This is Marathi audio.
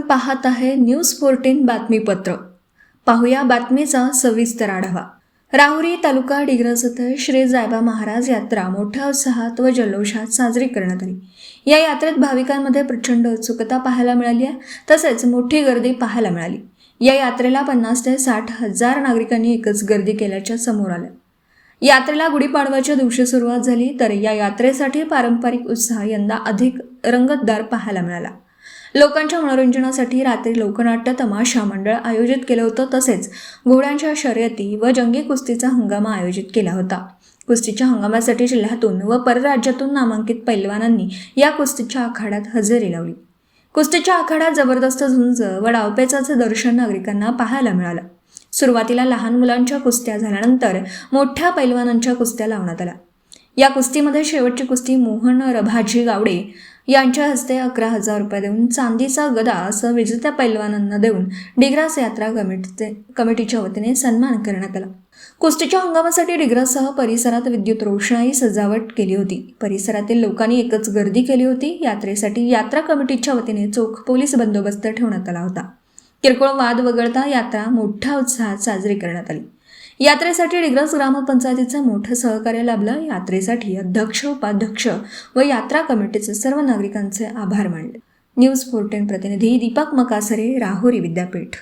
पाहत आहे न्यूज 14 बातमीपत्र। पाहूया बातमीचा सविस्तर आढावा। राहुरी तालुका डिग्रस येथे श्री जायबा महाराज यात्रा मोठ्या उत्साहात व जल्लोषात साजरी करण्यात आली। या यात्रेत भाविकांमध्ये प्रचंड उत्सुकता पाहायला मिळाली आहे, तसेच मोठी गर्दी पाहायला मिळाली। या यात्रेला 50 ते 60 हजार नागरिकांनी एकच गर्दी केल्याचे समोर आले। यात्रेला गुढीपाडव्याच्या दिवशी सुरुवात झाली, तर या यात्रेसाठी पारंपरिक उत्साह यंदा अधिक रंगतदार पाहायला मिळाला। लोकांच्या मनोरंजनासाठी रात्री लोकनाट्य तमाशा मंडळ आयोजित केलं होतं, तसेच घोड्यांच्या शर्यती व जंगी कुस्तीचा हंगामा आयोजित केला होता। कुस्तीच्या हंगामासाठी जिल्ह्यातून व परराज्यातून नामांकित पैलवानांनी या कुस्तीच्या आखाड्यात हजेरी लावली। कुस्तीच्या आखाड्यात जबरदस्त झुंज व डावपेचाचं दर्शन नागरिकांना पाहायला मिळालं। सुरुवातीला लहान मुलांच्या कुस्त्या झाल्यानंतर मोठ्या पैलवानांच्या कुस्त्या लावण्यात आल्या। या कुस्तीमध्ये शेवटची कुस्ती मोहन रभाजी गावडे यांच्या हस्ते 11,000 रुपये देऊन चांदीचा गदा असं विजेत्या पैलवानांना देऊन डिग्रस यात्रा कमिटीच्या वतीने सन्मान करण्यात आला। कुस्तीच्या हंगामासाठी डिग्रससह परिसरात विद्युत रोषणाई सजावट केली होती। परिसरातील लोकांनी एकच गर्दी केली होती। यात्रेसाठी यात्रा कमिटीच्या वतीने चोख पोलीस बंदोबस्त ठेवण्यात आला होता। किरकोळ वाद वगळता यात्रा मोठ्या उत्साहात साजरी करण्यात आली। यात्रेसाठी डिग्रस ग्रामपंचायतीचं मोठं सहकार्य लाभलं। यात्रेसाठी अध्यक्ष, उपाध्यक्ष व यात्रा कमिटीचे सर्व नागरिकांचे आभार मानले। न्यूज 14 प्रतिनिधी दीपक मकासरे, राहुरी विद्यापीठ।